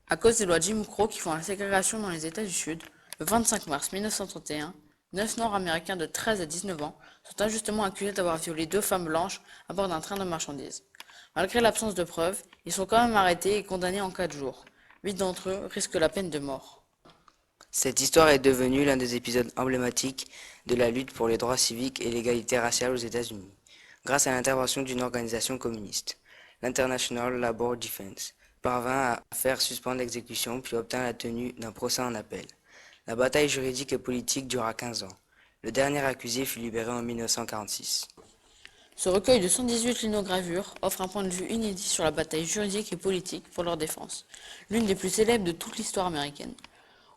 À cause des lois Jim Crow qui font la ségrégation dans les États du Sud, le 25 mars 1931, 9 Nord-Américains de 13 à 19 ans sont injustement accusés d'avoir violé 2 femmes blanches à bord d'un train de marchandises. Malgré l'absence de preuves, ils sont quand même arrêtés et condamnés en 4 jours. 8 d'entre eux risquent la peine de mort. Cette histoire est devenue l'un des épisodes emblématiques de la lutte pour les droits civiques et l'égalité raciale aux États-Unis, grâce à l'intervention d'une organisation communiste, l'International Labor Defense, parvint à faire suspendre l'exécution puis obtint la tenue d'un procès en appel. La bataille juridique et politique dura 15 ans. Le dernier accusé fut libéré en 1946. Ce recueil de 118 linogravures offre un point de vue inédit sur la bataille juridique et politique pour leur défense, l'une des plus célèbres de toute l'histoire américaine.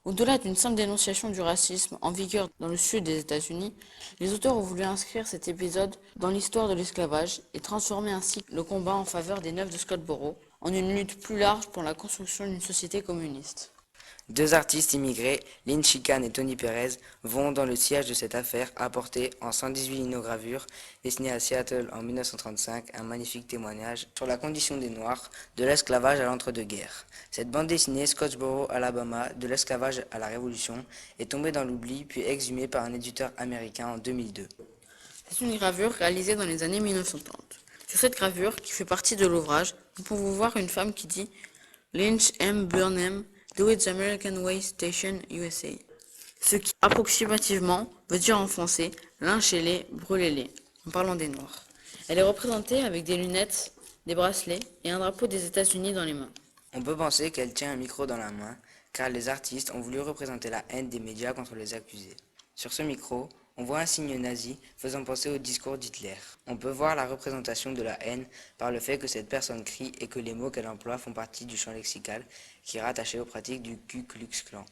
Au-delà d'une simple dénonciation du racisme en vigueur dans le sud des États-Unis, les auteurs ont voulu inscrire cet épisode dans l'histoire de l'esclavage et transformer ainsi le combat en faveur des Neufs de Scottsboro en une lutte plus large pour la construction d'une société communiste. 2 artistes immigrés, Lynn Chican et Tony Perez, vont dans le sillage de cette affaire apporter en 118 linogravures dessinées à Seattle en 1935 un magnifique témoignage sur la condition des Noirs de l'esclavage à l'entre-deux-guerres. Cette bande dessinée Scottsboro, Alabama, de l'esclavage à la Révolution est tombée dans l'oubli puis exhumée par un éditeur américain en 2002. C'est une gravure réalisée dans les années 1930. Sur cette gravure, qui fait partie de l'ouvrage, nous pouvons voir une femme qui dit « Lynch M. Burnham, Do It the American Way Station, USA », ce qui approximativement veut dire en français « lynchez-les, brûlez-les », en parlant des Noirs. Elle est représentée avec des lunettes, des bracelets et un drapeau des États-Unis dans les mains. On peut penser qu'elle tient un micro dans la main, car les artistes ont voulu représenter la haine des médias contre les accusés. Sur ce micro, on voit un signe nazi faisant penser au discours d'Hitler. On peut voir la représentation de la haine par le fait que cette personne crie et que les mots qu'elle emploie font partie du champ lexical qui est rattaché aux pratiques du Ku Klux Klan.